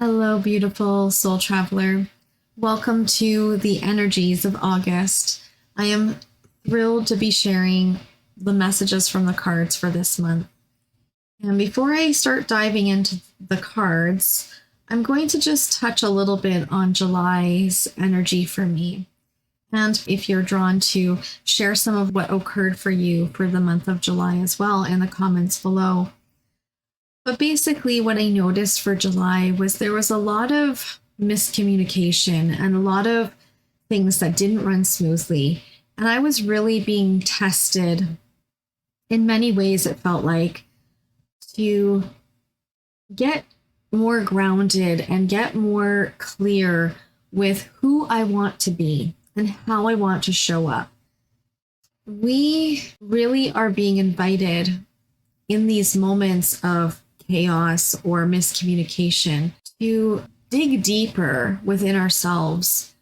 Hello, beautiful soul traveler. Welcome to the energies of August. I am thrilled to be sharing the messages from the cards for this month. And before I start diving into the cards, I'm going to just touch a little bit on July's energy for me. And if you're drawn to share some of what occurred for you for the month of July as well in the comments below. But basically, what I noticed for July was there was a lot of miscommunication and a lot of things that didn't run smoothly. And I was really being tested in many ways, it felt like, to get more grounded and get more clear with who I want to be and how I want to show up. We really are being invited in these moments of chaos or miscommunication to dig deeper within ourselves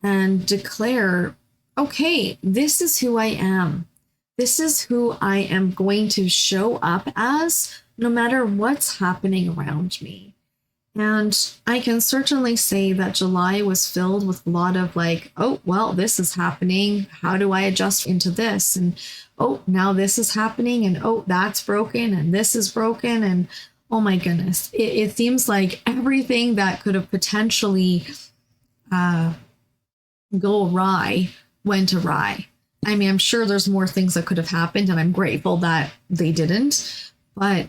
and declare, okay, this is who I am. This is who I am going to show up as no matter what's happening around me. And I can certainly say that July was filled with a lot of like, oh, well, this is happening. How do I adjust into this? And oh, now this is happening. And oh, that's broken. And this is broken. And oh my goodness, it seems like everything that could have potentially go awry went awry. I mean, I'm sure there's more things that could have happened, and I'm grateful that they didn't. But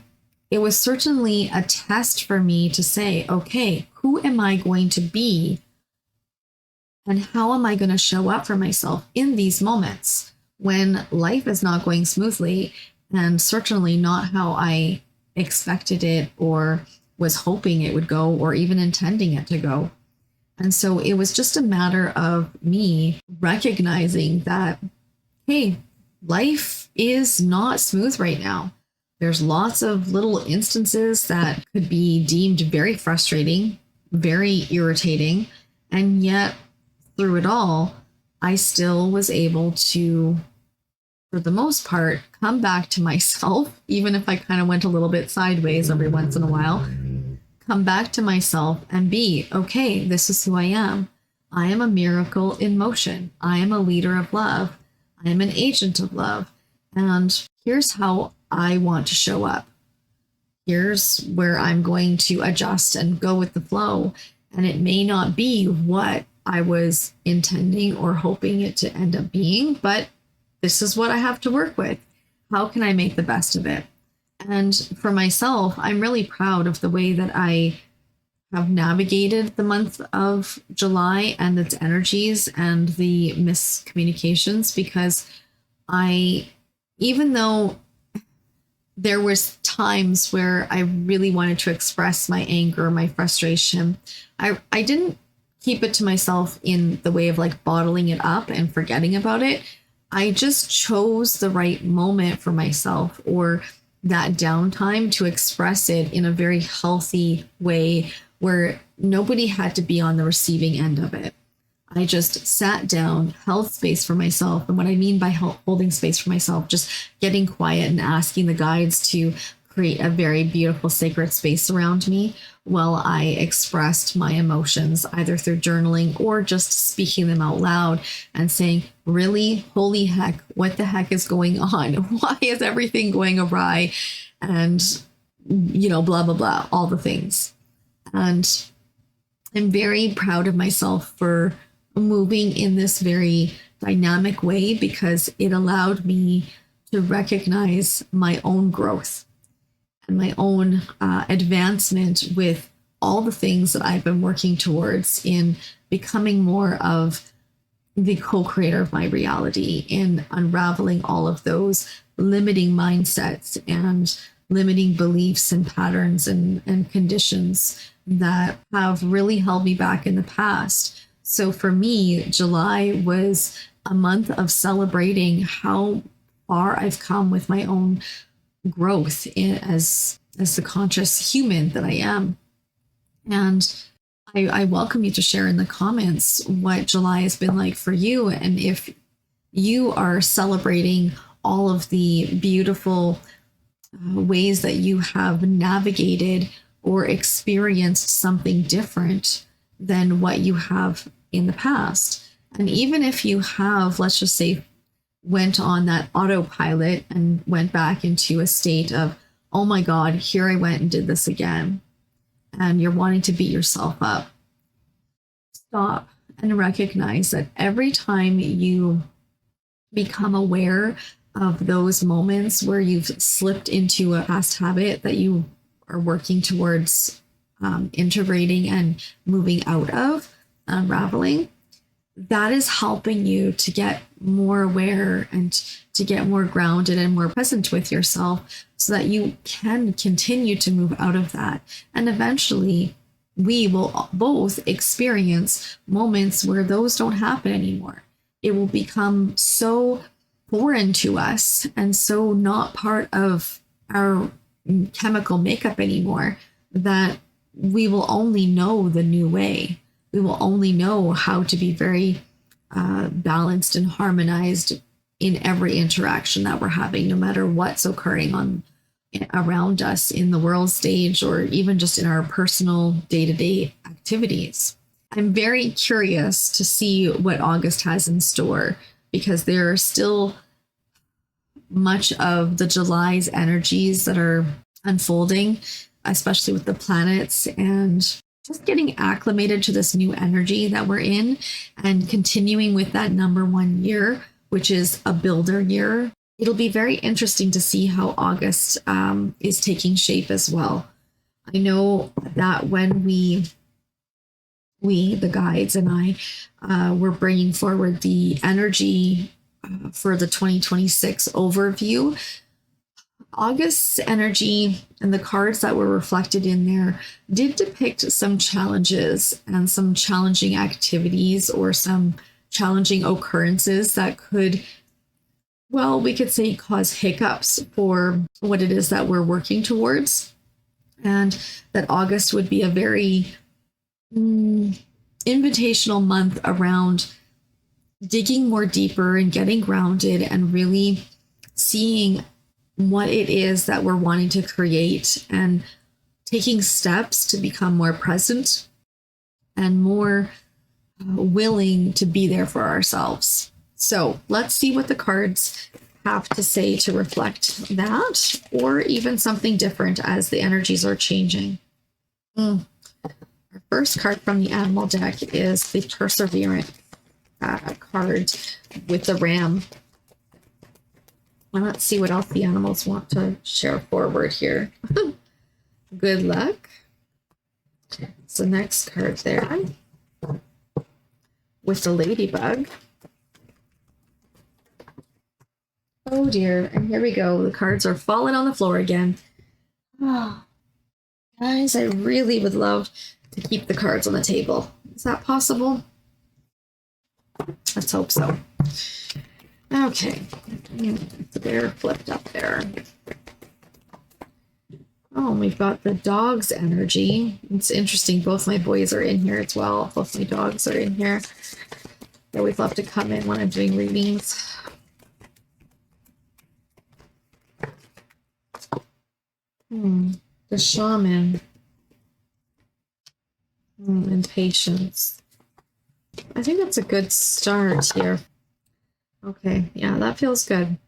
it was certainly a test for me to say, okay, who am I going to be? And how am I going to show up for myself in these moments when life is not going smoothly and certainly not how I expected it or was hoping it would go or even intending it to go. And so it was just a matter of me recognizing that, hey, life is not smooth right now. There's lots of little instances that could be deemed very frustrating, very irritating, and yet through it all, I still was able to, for the most part, come back to myself, even if I kind of went a little bit sideways every once in a while, come back to myself and be, okay, this is who I am. I am a miracle in motion. I am a leader of love. I am an agent of love. And here's how I want to show up. Here's where I'm going to adjust and go with the flow. And it may not be what I was intending or hoping it to end up being, but this is what I have to work with. How can I make the best of it? And for myself, I'm really proud of the way that I have navigated the month of July and its energies and the miscommunications, because even though there was times where I really wanted to express my anger, my frustration, I didn't keep it to myself in the way of like bottling it up and forgetting about it. I just chose the right moment for myself or that downtime to express it in a very healthy way where nobody had to be on the receiving end of it. I just sat down, held space for myself. And what I mean by holding space for myself, just getting quiet and asking the guides to create a very beautiful sacred space around me while I expressed my emotions, either through journaling or just speaking them out loud and saying, really, holy heck, what the heck is going on? Why is everything going awry? And, blah, blah, blah, all the things. And I'm very proud of myself for moving in this very dynamic way because it allowed me to recognize my own growth and my own advancement with all the things that I've been working towards in becoming more of the co-creator of my reality, in unraveling all of those limiting mindsets and limiting beliefs and patterns and conditions that have really held me back in the past. So for me, July was a month of celebrating how far I've come with my own growth as the conscious human that I am. And I welcome you to share in the comments what July has been like for you. And if you are celebrating all of the beautiful ways that you have navigated or experienced something different than what you have in the past. And even if you have, let's just say, went on that autopilot and went back into a state of, oh my God, here I went and did this again, and you're wanting to beat yourself up, stop and recognize that every time you become aware of those moments where you've slipped into a past habit that you are working towards integrating and moving out of, unraveling, that is helping you to get more aware and to get more grounded and more present with yourself so that you can continue to move out of that. And eventually, we will both experience moments where those don't happen anymore. It will become so foreign to us and so not part of our chemical makeup anymore that we will only know the new way. We will only know how to be very balanced and harmonized in every interaction that we're having, no matter what's occurring around us in the world stage or even just in our personal day-to-day activities. I'm very curious to see what August has in store, because there are still much of the July's energies that are unfolding, especially with the planets, and just getting acclimated to this new energy that we're in and continuing with that number one year, which is a builder year. It'll be very interesting to see how August is taking shape as well. I know that when we, the guides and I, were bringing forward the energy for the 2026 overview, August's energy and the cards that were reflected in there did depict some challenges and some challenging activities or some challenging occurrences that could, well, we could say cause hiccups for what it is that we're working towards. And that August would be a very invitational month around digging more deeper and getting grounded and really seeing what it is that we're wanting to create and taking steps to become more present and more willing to be there for ourselves. So let's see what the cards have to say to reflect that, or even something different as the energies are changing. Our first card from the animal deck is the Perseverant card with the ram. Well, let's see what else the animals want to share forward here. Good luck. It's the next card there with the ladybug. Oh dear, and here we go. The cards are falling on the floor again. Oh, guys, I really would love to keep the cards on the table. Is that possible? Let's hope so. Okay, the bear flipped up there. Oh, we've got the dog's energy. It's interesting. Both my boys are in here as well. Both my dogs are in here. They always love to come in when I'm doing readings. The shaman. And patience. I think that's a good start here. Okay, yeah, that feels good.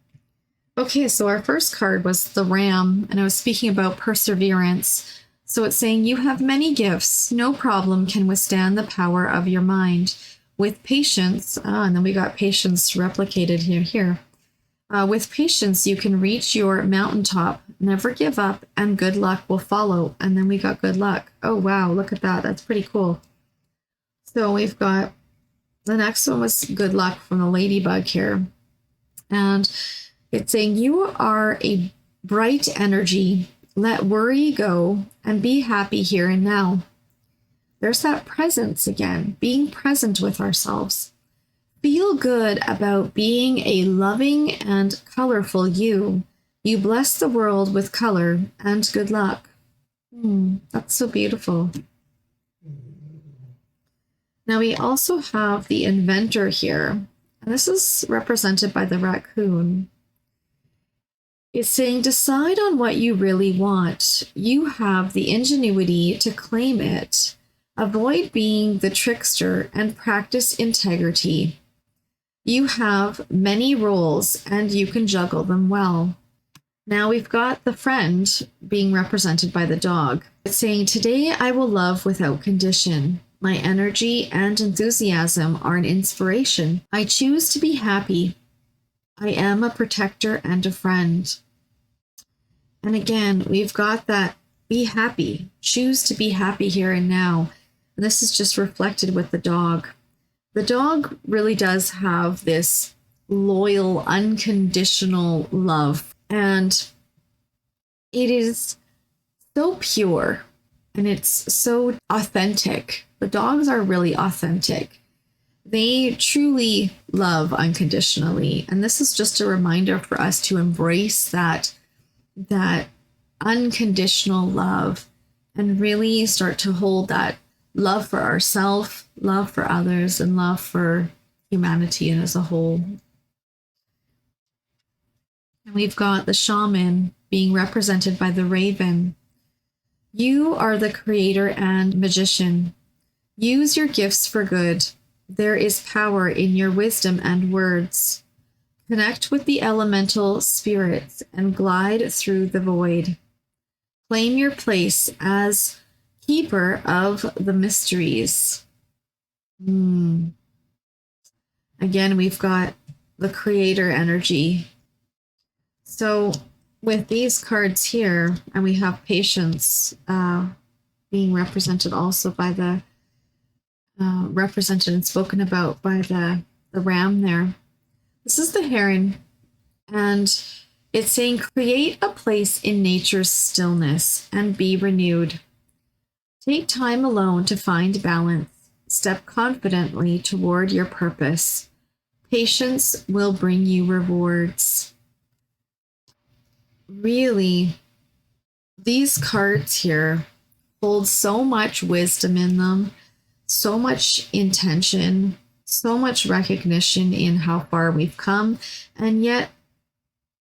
Okay, so our first card was the ram, and I was speaking about perseverance. So it's saying you have many gifts. No problem can withstand the power of your mind. With patience, and then we got patience replicated here. With patience, you can reach your mountaintop. Never give up, and good luck will follow. And then we got good luck. Oh, wow, look at that. That's pretty cool. So we've got the next one was good luck from the ladybug here. And it's saying you are a bright energy. Let worry go and be happy here and now. There's that presence again, being present with ourselves. Feel good about being a loving and colorful you. You bless the world with color and good luck. That's so beautiful. Now we also have the inventor here, and this is represented by the raccoon. It's saying decide on what you really want. You have the ingenuity to claim it. Avoid being the trickster and practice integrity. You have many roles and you can juggle them well. Now we've got the friend being represented by the dog. It's saying, today I will love without condition. My energy and enthusiasm are an inspiration. I choose to be happy. I am a protector and a friend. And again, we've got that be happy. Choose to be happy here and now. And this is just reflected with the dog. The dog really does have this loyal, unconditional love. And it is so pure and it's so authentic. The dogs are really authentic. They truly love unconditionally. And this is just a reminder for us to embrace that unconditional love and really start to hold that love for ourselves, love for others, and love for humanity as a whole. And we've got the shaman being represented by the raven. You are the creator and magician. Use your gifts for good. There is power in your wisdom and words. Connect with the elemental spirits and glide through the void. Claim your place as keeper of the mysteries. Again, we've got the creator energy. So with these cards here, and we have patience being represented also by the represented and spoken about by the ram there. This is the heron, and it's saying, create a place in nature's stillness and be renewed. Take time alone to find balance. Step confidently toward your purpose. Patience will bring you rewards. Really, these cards here hold so much wisdom in them, so much intention, so much recognition in how far we've come, and yet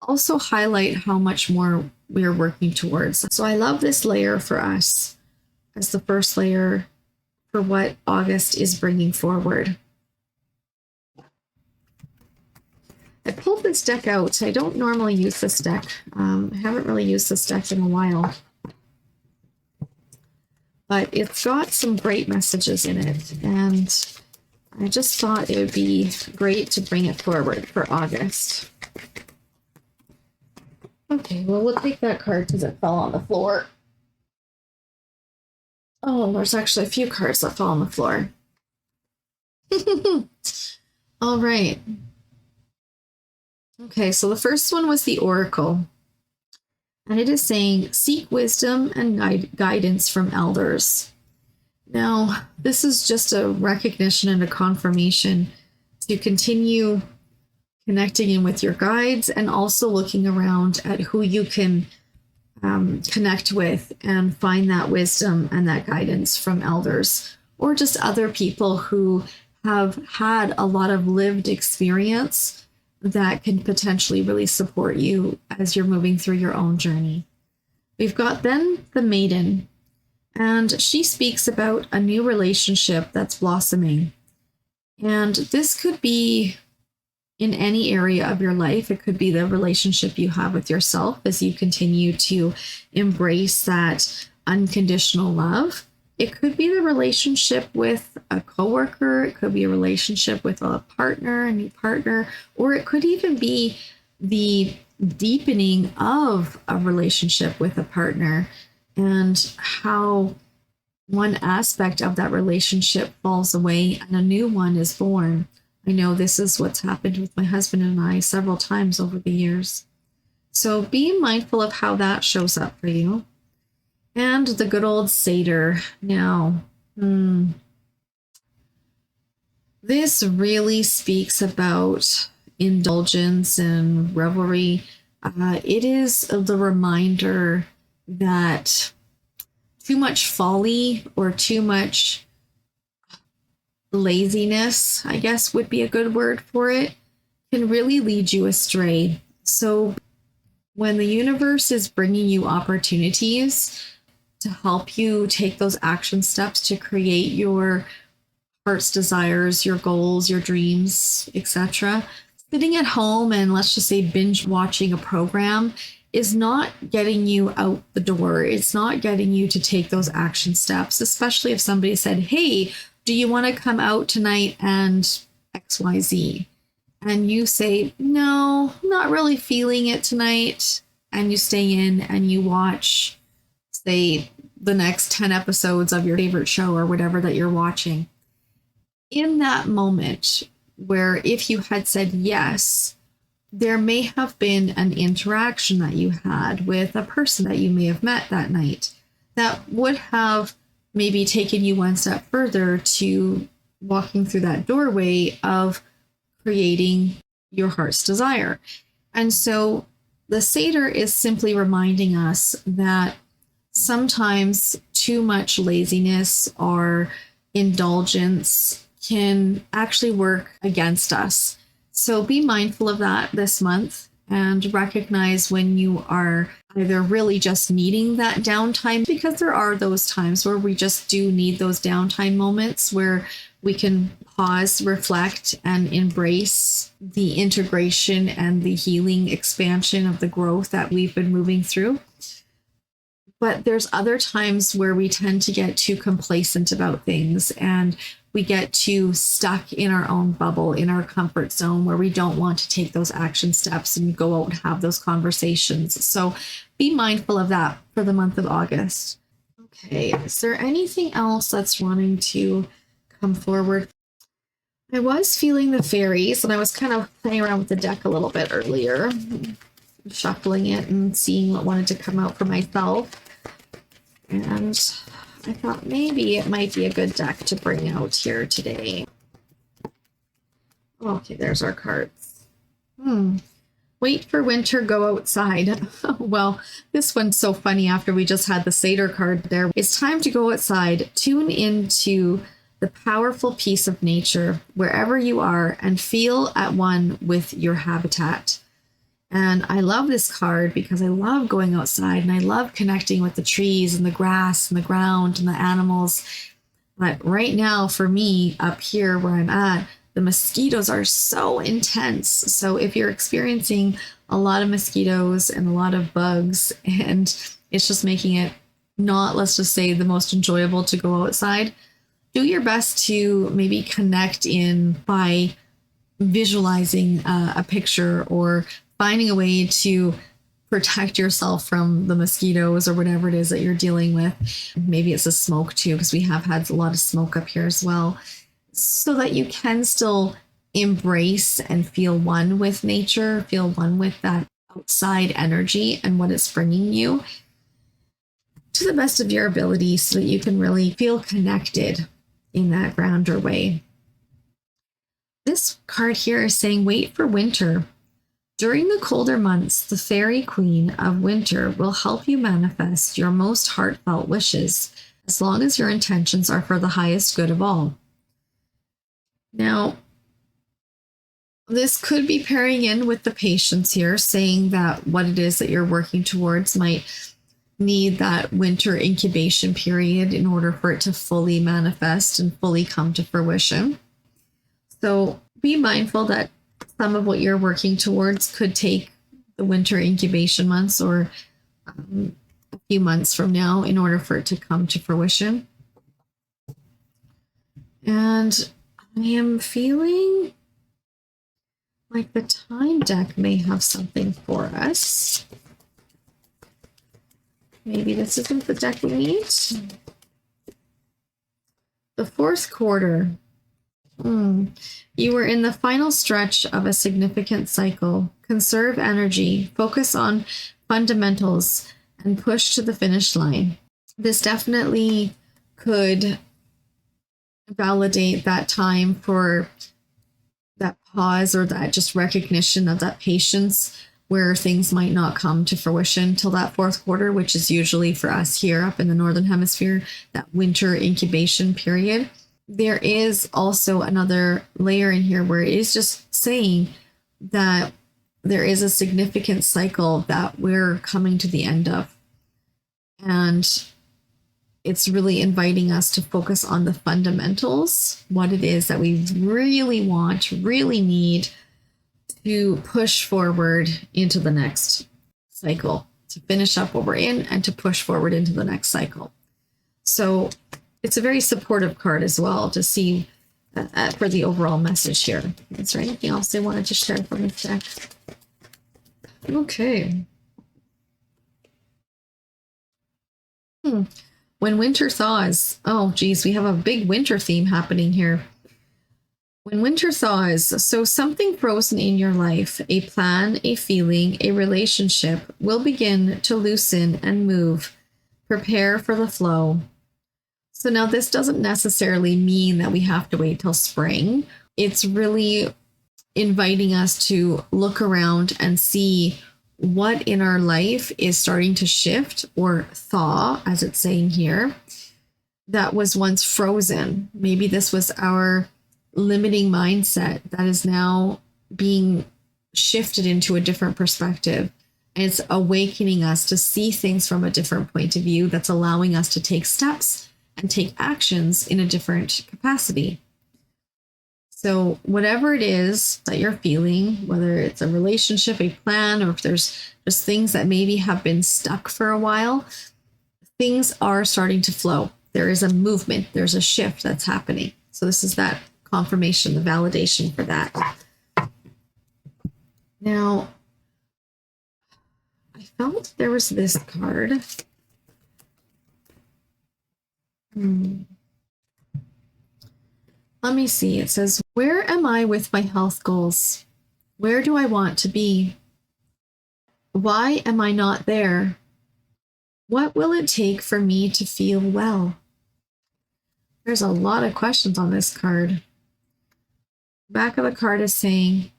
also highlight how much more we're working towards. So I love this layer for us as the first layer for what August is bringing forward. I pulled this deck out. I don't normally use this deck. I haven't really used this deck in a while. But it's got some great messages in it. And I just thought it would be great to bring it forward for August. Okay, well, we'll take that card because it fell on the floor. Oh, there's actually a few cards that fell on the floor. All right. Okay, so the first one was the Oracle. And it is saying, seek wisdom and guidance from elders. Now, this is just a recognition and a confirmation to continue connecting in with your guides and also looking around at who you can connect with and find that wisdom and that guidance from elders or just other people who have had a lot of lived experience that can potentially really support you as you're moving through your own journey. We've got then the Maiden, and she speaks about a new relationship that's blossoming. And this could be in any area of your life. It could be the relationship you have with yourself as you continue to embrace that unconditional love. It could be the relationship with a coworker. It could be a relationship with a partner, a new partner, or it could even be the deepening of a relationship with a partner and how one aspect of that relationship falls away and a new one is born. I know this is what's happened with my husband and I several times over the years. So be mindful of how that shows up for you. And the good old satyr. Now, this really speaks about indulgence and revelry. It is the reminder that too much folly or too much laziness, I guess would be a good word for it, can really lead you astray. So when the universe is bringing you opportunities to help you take those action steps to create your heart's desires, your goals, your dreams, etc., sitting at home and let's just say binge watching a program is not getting you out the door. It's not getting you to take those action steps, especially if somebody said, hey, do you want to come out tonight and XYZ? And you say, no, not really feeling it tonight. And you stay in and you watch, say, the next 10 episodes of your favorite show or whatever that you're watching. In that moment, where if you had said yes, there may have been an interaction that you had with a person that you may have met that night that would have maybe taken you one step further to walking through that doorway of creating your heart's desire. And so the Seder is simply reminding us that sometimes too much laziness or indulgence can actually work against us. So be mindful of that this month and recognize when you are either really just needing that downtime, because there are those times where we just do need those downtime moments where we can pause, reflect, and embrace the integration and the healing expansion of the growth that we've been moving through. But there's other times where we tend to get too complacent about things and we get too stuck in our own bubble, in our comfort zone, where we don't want to take those action steps and go out and have those conversations. So be mindful of that for the month of August. Okay, is there anything else that's wanting to come forward? I was feeling the fairies, and I was kind of playing around with the deck a little bit earlier, shuffling it and seeing what wanted to come out for myself. And I thought maybe it might be a good deck to bring out here today. Okay, there's our cards. Wait for winter, go outside. Well, this one's so funny after we just had the Seder card there. It's time to go outside, tune into the powerful peace of nature wherever you are and feel at one with your habitat. And I love this card because I love going outside and I love connecting with the trees and the grass and the ground and the animals. But right now for me up here where I'm at, the mosquitoes are so intense. So if you're experiencing a lot of mosquitoes and a lot of bugs and it's just making it not, let's just say, the most enjoyable to go outside, do your best to maybe connect in by visualizing a picture or finding a way to protect yourself from the mosquitoes or whatever it is that you're dealing with. Maybe it's the smoke too, because we have had a lot of smoke up here as well, so that you can still embrace and feel one with nature, feel one with that outside energy and what it's bringing you to the best of your ability so that you can really feel connected in that grounder way. This card here is saying, wait for winter. During the colder months, the fairy queen of winter will help you manifest your most heartfelt wishes, as long as your intentions are for the highest good of all. Now, this could be pairing in with the patience here, saying that what it is that you're working towards might need that winter incubation period in order for it to fully manifest and fully come to fruition. So be mindful that some of what you're working towards could take the winter incubation months or a few months from now in order for it to come to fruition. And I am feeling like the time deck may have something for us. Maybe this isn't the deck we need. The fourth quarter. You were in the final stretch of a significant cycle. Conserve energy, focus on fundamentals, and push to the finish line. This definitely could validate that time for that pause or that just recognition of that patience where things might not come to fruition till that fourth quarter, which is usually for us here up in the Northern Hemisphere, that winter incubation period. There is also another layer in here where it is just saying that there is a significant cycle that we're coming to the end of. And it's really inviting us to focus on the fundamentals, what it is that we really want, really need to push forward into the next cycle, to finish up what we're in and to push forward into the next cycle. So it's a very supportive card as well to see for the overall message here. Is there anything else they wanted to share from this deck? Okay. When winter thaws. Oh, geez, we have a big winter theme happening here. When winter thaws, so something frozen in your life, a plan, a feeling, a relationship, will begin to loosen and move. Prepare for the flow. So now this doesn't necessarily mean that we have to wait till spring. It's really inviting us to look around and see what in our life is starting to shift or thaw, as it's saying here, that was once frozen. Maybe this was our limiting mindset that is now being shifted into a different perspective. And it's awakening us to see things from a different point of view that's allowing us to take steps and take actions in a different capacity. So whatever it is that you're feeling, whether it's a relationship, a plan, or if there's just things that maybe have been stuck for a while, things are starting to flow. There is a movement, there's a shift that's happening. So this is that confirmation, the validation for that. Now, I felt there was this card. Let me see. It says, where am I with my health goals? Where do I want to be? Why am I not there? What will it take for me to feel well? There's a lot of questions on this card. Back of the card is saying,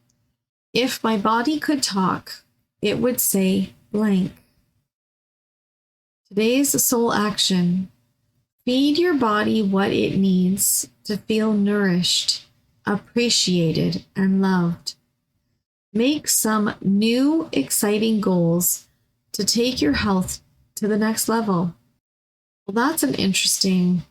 if my body could talk, it would say blank. Today's soul action. Feed your body what it needs to feel nourished, appreciated, and loved. Make some new, exciting goals to take your health to the next level. Well, that's an interesting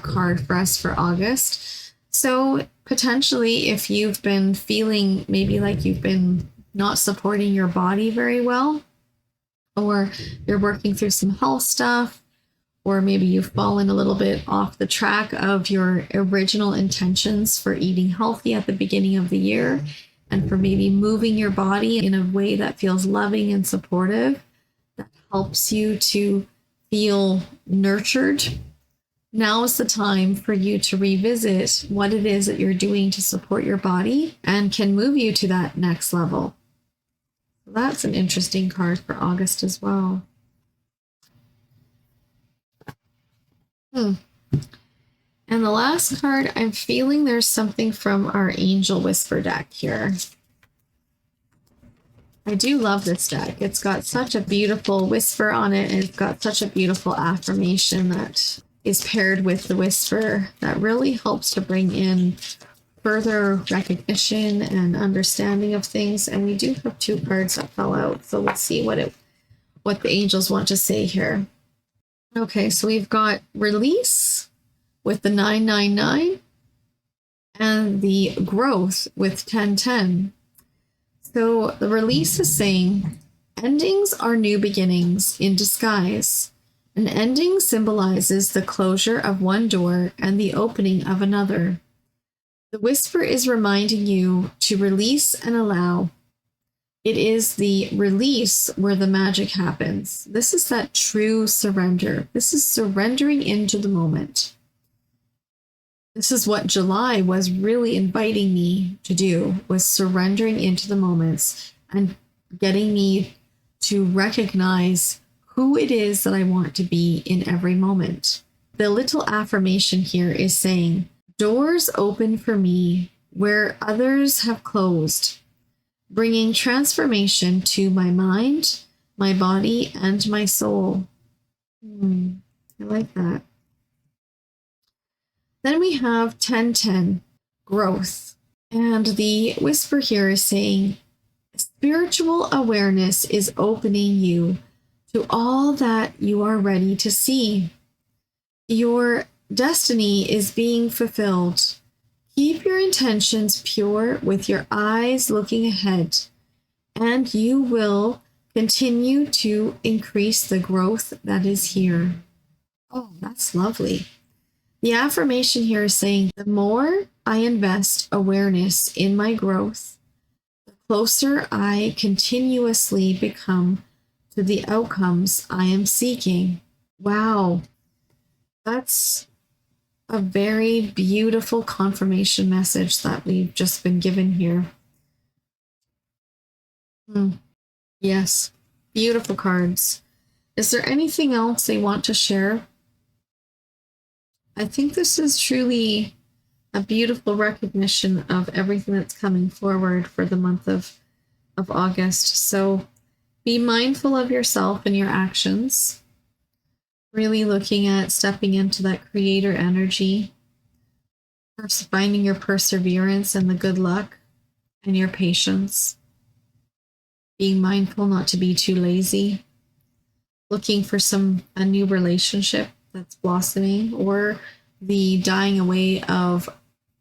card for us for August. So potentially, if you've been feeling maybe like you've been not supporting your body very well, or you're working through some health stuff, or maybe you've fallen a little bit off the track of your original intentions for eating healthy at the beginning of the year, and for maybe moving your body in a way that feels loving and supportive, that helps you to feel nurtured. Now is the time for you to revisit what it is that you're doing to support your body and can move you to that next level. That's an interesting card for August as well. And the last card, I'm feeling there's something from our Angel Whisper deck here. I do love this deck. It's got such a beautiful whisper on it, and it's got such a beautiful affirmation that is paired with the whisper that really helps to bring in further recognition and understanding of things. And we do have two cards that fell out, so let's see what the angels want to say here. Okay, so we've got release with the 999 and the growth with 1010. So the release is saying endings are new beginnings in disguise. An ending symbolizes the closure of one door and the opening of another. The whisper is reminding you to release and allow. It is the release where the magic happens. This is that true surrender. This is surrendering into the moment. This is what July was really inviting me to do, was surrendering into the moments and getting me to recognize who it is that I want to be in every moment. The little affirmation here is saying, doors open for me where others have closed, bringing transformation to my mind, my body, and my soul. I like that. Then we have 1010, growth. And the whisper here is saying, Spiritual awareness is opening you to all that you are ready to see. Your destiny is being fulfilled. Keep your intentions pure with your eyes looking ahead, and you will continue to increase the growth that is here. Oh, that's lovely. The affirmation here is saying, the more I invest awareness in my growth, the closer I continuously become to the outcomes I am seeking. Wow, that's a very beautiful confirmation message that we've just been given here. Yes, beautiful cards. Is there anything else they want to share? I think this is truly a beautiful recognition of everything that's coming forward for the month of August. So be mindful of yourself and your actions. Really looking at stepping into that creator energy, finding your perseverance and the good luck and your patience. Being mindful not to be too lazy. Looking for a new relationship that's blossoming, or the dying away of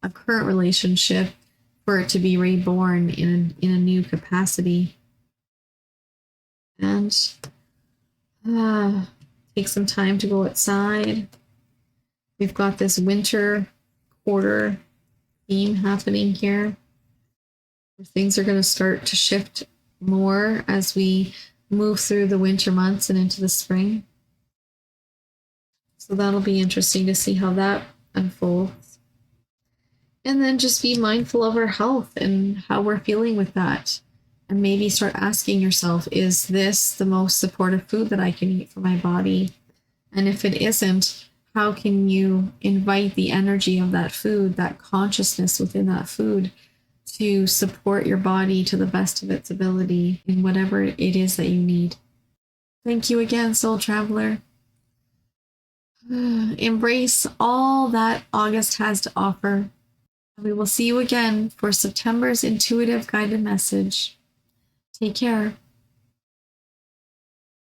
a current relationship for it to be reborn in a new capacity. And take some time to go outside. We've got this winter quarter theme happening here, where things are going to start to shift more as we move through the winter months and into the spring. So that'll be interesting to see how that unfolds. And then just be mindful of our health and how we're feeling with that. And maybe start asking yourself, is this the most supportive food that I can eat for my body? And if it isn't, how can you invite the energy of that food, that consciousness within that food, to support your body to the best of its ability in whatever it is that you need? Thank you again, Soul Traveler. Embrace all that August has to offer. We will see you again for September's intuitive guided message. Take care.